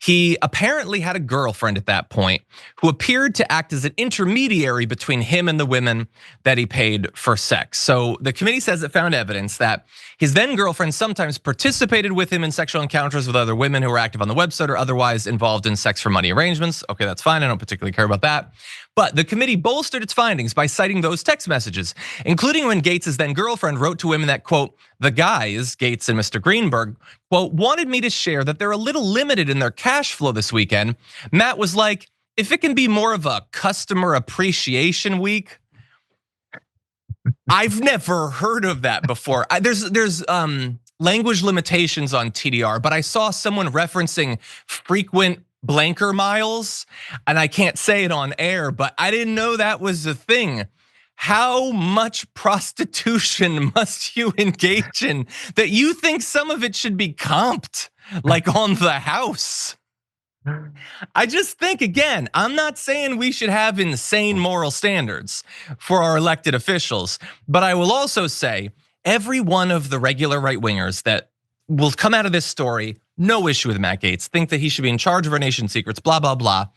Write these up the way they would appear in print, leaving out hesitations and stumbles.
He apparently had a girlfriend at that point who appeared to act as an intermediary between him and the women that he paid for sex. So the committee says it found evidence that his then girlfriend sometimes participated with him in sexual encounters with other women who were active on the website or otherwise involved in sex for money arrangements. Okay, that's fine. I don't particularly care about that. But the committee bolstered its findings by citing those text messages, including when Gaetz' then girlfriend wrote to him that, quote, the guys, Gaetz and Mr. Greenberg, quote, wanted me to share that they're a little limited in their cash flow this weekend. Matt was like, if it can be more of a customer appreciation week. I've never heard of that before. There's language limitations on TDR, but I saw someone referencing frequent blanker miles, and I can't say it on air, but I didn't know that was a thing. How much prostitution must you engage in that you think some of it should be comped, like on the house? I just think, again, I'm not saying we should have insane moral standards for our elected officials, but I will also say every one of the regular right-wingers that will come out of this story, no issue with Matt Gaetz, think that he should be in charge of our nation's secrets, blah, blah, blah,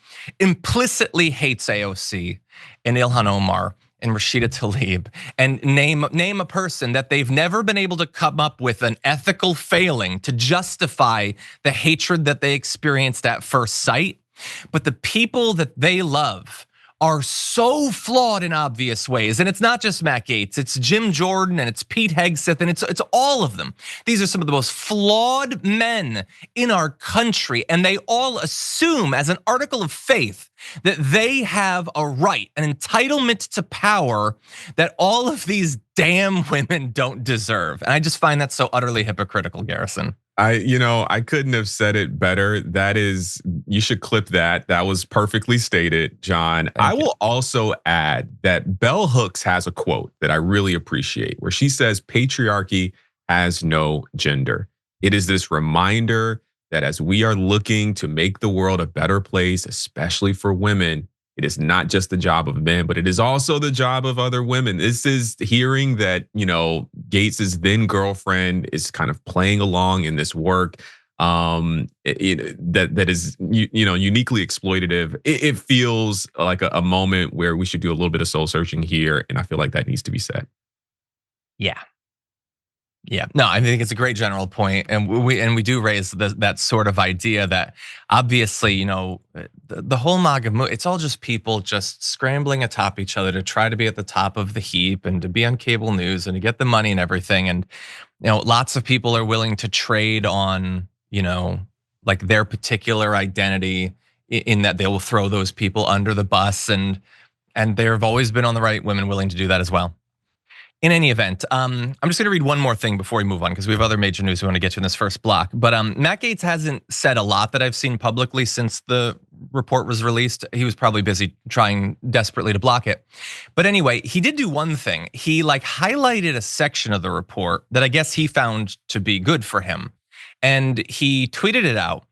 implicitly hates AOC and Ilhan Omar and Rashida Tlaib, and name a person that they've never been able to come up with an ethical failing to justify the hatred that they experienced at first sight. But the people that they love are so flawed in obvious ways. And it's not just Matt Gaetz, it's Jim Jordan and it's Pete Hegseth and it's all of them. These are some of the most flawed men in our country, and they all assume as an article of faith that they have a right, an entitlement to power that all of these damn women don't deserve. And I just find that so utterly hypocritical, Garrison. I couldn't have said it better. That is, you should clip that. That was perfectly stated, John. I will also add that Bell Hooks has a quote that I really appreciate where she says, patriarchy has no gender. It is this reminder that as we are looking to make the world a better place, especially for women, it is not just the job of men, but it is also the job of other women. This is hearing that, Gaetz' then girlfriend is kind of playing along in this work that is, uniquely exploitative. It feels like a moment where we should do a little bit of soul searching here. And I feel like that needs to be said. Yeah, no, I think it's a great general point, and we do raise that sort of idea that obviously, the whole MAGA movement, it's all just people just scrambling atop each other to try to be at the top of the heap and to be on cable news and to get the money and everything. And lots of people are willing to trade on, like their particular identity in that they will throw those people under the bus, and there have always been on the right women willing to do that as well. In any event, I'm just gonna read one more thing before we move on because we have other major news we want to get to in this first block. But Matt Gaetz hasn't said a lot that I've seen publicly since the report was released. He was probably busy trying desperately to block it. But anyway, he did do one thing. He highlighted a section of the report that I guess he found to be good for him. And he tweeted it out.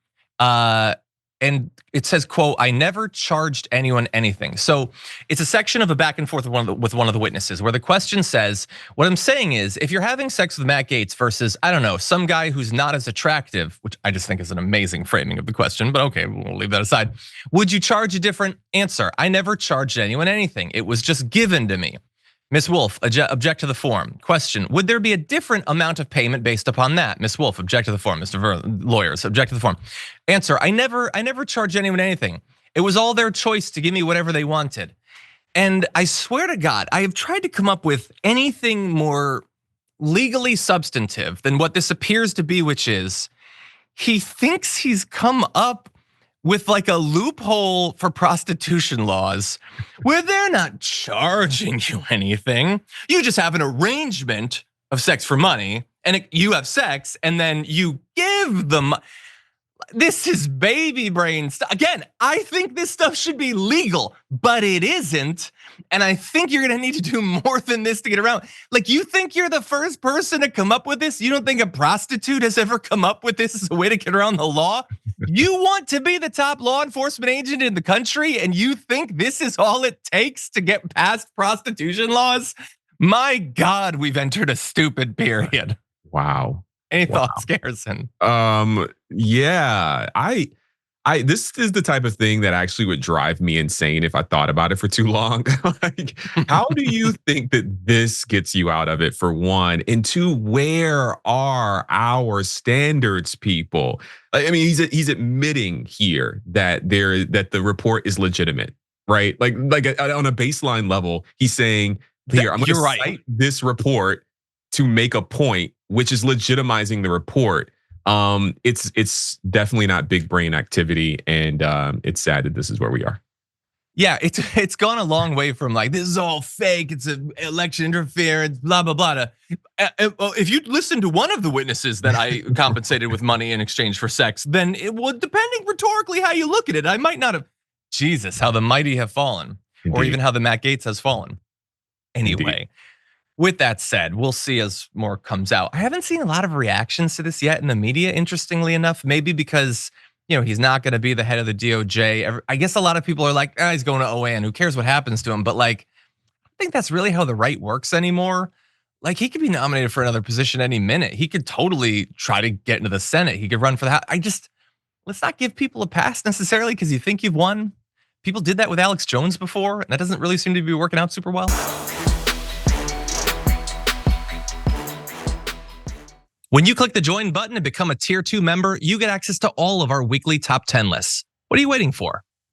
And it says, quote, I never charged anyone anything. So it's a section of a back and forth with one of the witnesses where the question says, what I'm saying is, if you're having sex with Matt Gaetz versus, I don't know, some guy who's not as attractive, which I just think is an amazing framing of the question, but okay, we'll leave that aside. Would you charge a different answer? I never charged anyone anything. It was just given to me. Ms. Wolf, object to the form. Question, would there be a different amount of payment based upon that? Ms. Wolf, object to the form. Mr. Lawyers, object to the form. Answer, I never charged anyone anything. It was all their choice to give me whatever they wanted. And I swear to God, I have tried to come up with anything more legally substantive than what this appears to be, which is he thinks he's come up with a loophole for prostitution laws where they're not charging you anything. You just have an arrangement of sex for money, and you have sex and then you give them. This is baby brain stuff. Again, I think this stuff should be legal, but it isn't. And I think you're gonna need to do more than this to get around. You think you're the first person to come up with this? You don't think a prostitute has ever come up with this as a way to get around the law? You want to be the top law enforcement agent in the country, and you think this is all it takes to get past prostitution laws? My God, we've entered a stupid period. Wow. Any thoughts, Garrison? Yeah, This is the type of thing that actually would drive me insane if I thought about it for too long. Like, how do you think that this gets you out of it, for one? And two, where are our standards people? I mean, he's admitting here that the report is legitimate, right? Like on a baseline level, he's saying, here, I'm going to cite this report to make a point, which is legitimizing the report. It's definitely not big brain activity, and it's sad that this is where we are. Yeah, it's gone a long way from like, this is all fake, it's an election interference, blah blah blah. If you listen to one of the witnesses that I compensated with money in exchange for sex, then it would, depending rhetorically how you look at it, I might not have. Jesus, how the mighty have fallen, Indeed. Or even how the Matt Gaetz has fallen. Anyway. Indeed. With that said, we'll see as more comes out. I haven't seen a lot of reactions to this yet in the media, interestingly enough, maybe because, he's not going to be the head of the DOJ. I guess a lot of people are like, he's going to OAN, who cares what happens to him? But like, I think that's really how the right works anymore. Like, he could be nominated for another position any minute. He could totally try to get into the Senate. He could run for the House. Let's not give people a pass necessarily because you think you've won. People did that with Alex Jones before, and that doesn't really seem to be working out super well. When you click the join button and become a tier 2 member, you get access to all of our weekly top 10 lists. What are you waiting for?